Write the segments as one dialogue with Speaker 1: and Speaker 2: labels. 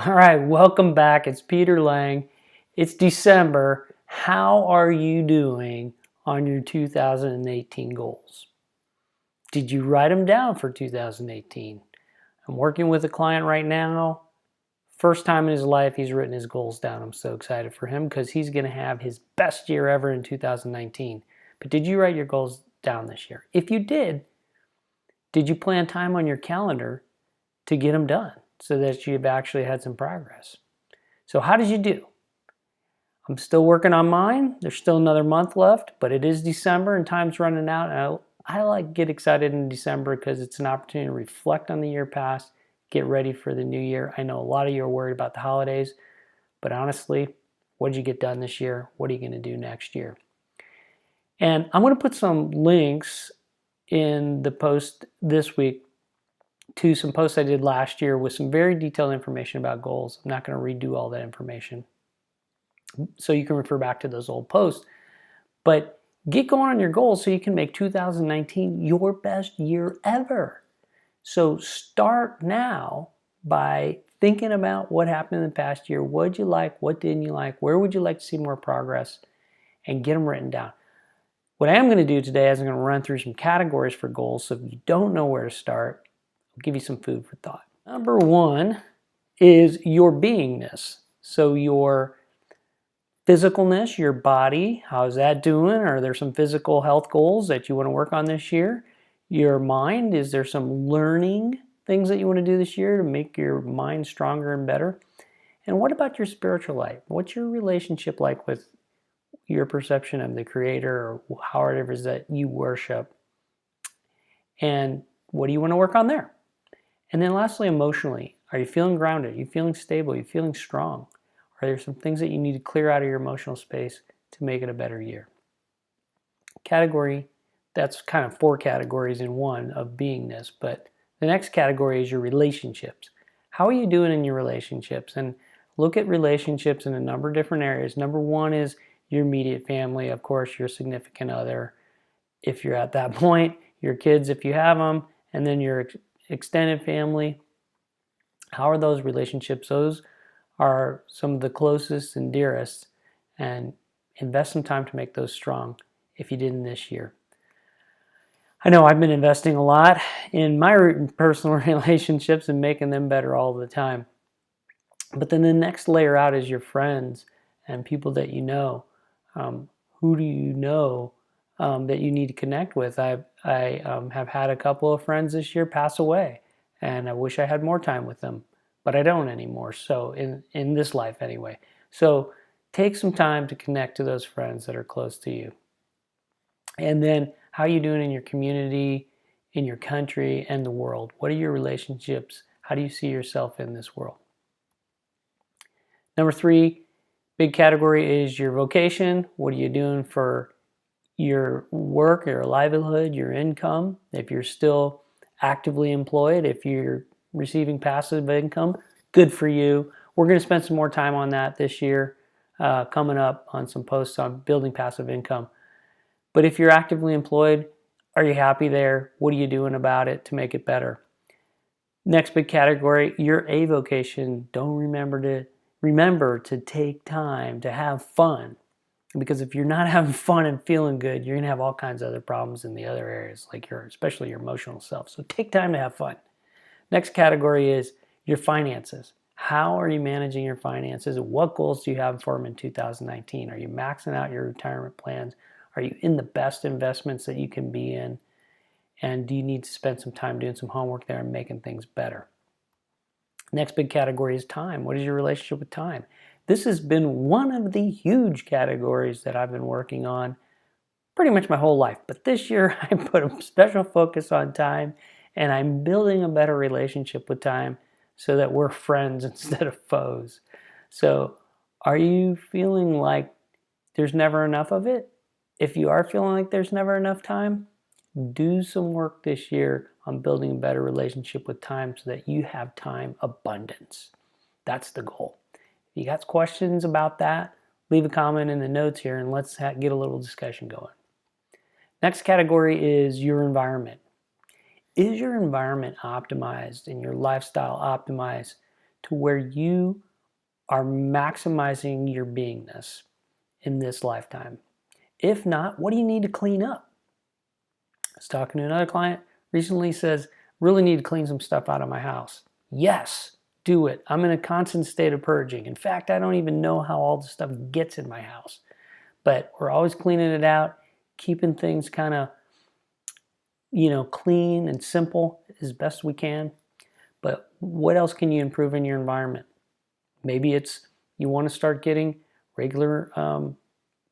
Speaker 1: All right, welcome back. It's Peter Lang. It's December. How are you doing on your 2018 goals? Did you write them down for 2018? I'm working with a client right now. First time in his life he's written his goals down. I'm so excited for him because he's going to have his best year ever in 2019. But did you write your goals down this year? If you did you plan time on your calendar to get them done so that you've actually had some progress? So how did you do? I'm still working on mine. There's still another month left, but it is December and time's running out. And I like get excited in December because it's an opportunity to reflect on the year past, get ready for the new year. I know a lot of you are worried about the holidays, but honestly, what did you get done this year? What are you going to do next year? And I'm going to put some links in the post this week to some posts I did last year with some very detailed information about goals. I'm not going to redo all that information, so you can refer back to those old posts. But get going on your goals so you can make 2019 your best year ever. So start now by thinking about what happened in the past year. What did you like? What didn't you like? Where would you like to see more progress? And get them written down. What I am going to do today is I'm going to run through some categories for goals. So if you don't know where to start, I'll give you some food for thought. Number one is your beingness. So your physicalness, your body, how's that doing? Are there some physical health goals that you want to work on this year? Your mind, is there some learning things that you want to do this year to make your mind stronger and better? And what about your spiritual life? What's your relationship like with your perception of the Creator, or however it is that you worship? And what do you want to work on there? And then lastly, emotionally, are you feeling grounded? Are you feeling stable? Are you feeling strong? Are there some things that you need to clear out of your emotional space to make it a better year? Category, that's kind of 4 categories in one of beingness, but the next category is your relationships. How are you doing in your relationships? And look at relationships in a number of different areas. Number one is your immediate family, of course, your significant other, if you're at that point, your kids, if you have them, and then your extended family. How are those relationships? Those are some of the closest and dearest, and invest some time to make those strong if you didn't this year. I know I've been investing a lot in my personal relationships and making them better all the time. But then the next layer out is your friends and people that you know. Who do you know that you need to connect with? I have had a couple of friends this year pass away, and I wish I had more time with them, but I don't anymore. So in this life anyway. So take some time to connect to those friends that are close to you. And then how are you doing in your community, in your country, and the world? What are your relationships? How do you see yourself in this world? Number 3, big category is your vocation. What are you doing for your work, your livelihood, your income? If you're still actively employed, if you're receiving passive income, good for you. We're going to spend some more time on that this year, coming up on some posts on building passive income. But if you're actively employed, are you happy there? What are you doing about it to make it better? Next big category, your avocation. Don't remember to take time to have fun. Because if you're not having fun and feeling good, you're going to have all kinds of other problems in the other areas, like especially your emotional self. So take time to have fun. Next category is your finances. How are you managing your finances? What goals do you have for them in 2019? Are you maxing out your retirement plans? Are you in the best investments that you can be in? And do you need to spend some time doing some homework there and making things better? Next big category is time. What is your relationship with time? This has been one of the huge categories that I've been working on pretty much my whole life. But this year I put a special focus on time, and I'm building a better relationship with time so that we're friends instead of foes. So are you feeling like there's never enough of it? If you are feeling like there's never enough time, do some work this year on building a better relationship with time so that you have time abundance. That's the goal. If you got questions about that, leave a comment in the notes here and let's get a little discussion going. Next category is your environment. Is your environment optimized and your lifestyle optimized to where you are maximizing your beingness in this lifetime? If not, what do you need to clean up? I was talking to another client recently, says, really need to clean some stuff out of my house. Yes, do it. I'm in a constant state of purging. In fact, I don't even know how all the stuff gets in my house. But we're always cleaning it out, keeping things kind of, clean and simple as best we can. But what else can you improve in your environment? Maybe it's you want to start getting regular,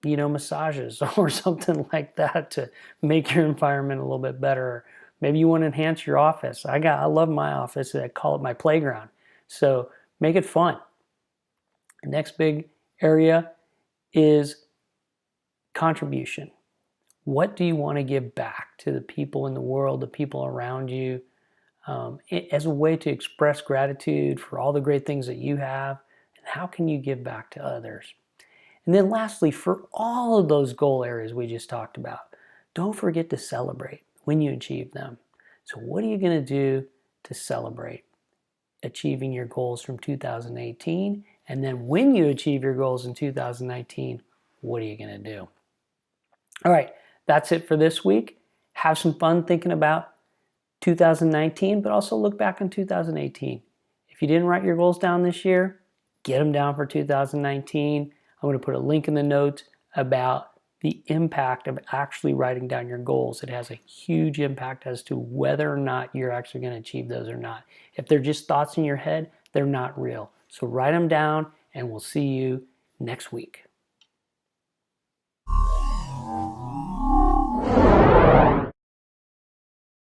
Speaker 1: massages or something like that to make your environment a little bit better. Maybe you want to enhance your office. I love my office. I call it my playground. So make it fun. The next big area is contribution. What do you want to give back to the people in the world, the people around you, as a way to express gratitude for all the great things that you have? And how can you give back to others? And then lastly, for all of those goal areas we just talked about, don't forget to celebrate when you achieve them. So what are you going to do to celebrate achieving your goals from 2018? And then when you achieve your goals in 2019, what are you going to do? All right, that's it for this week. Have some fun thinking about 2019, but also look back on 2018. If you didn't write your goals down this year, get them down for 2019. I'm going to put a link in the notes about the impact of actually writing down your goals. It has a huge impact as to whether or not you're actually going to achieve those or not. If they're just thoughts in your head, they're not real. So write them down, and we'll see you next week.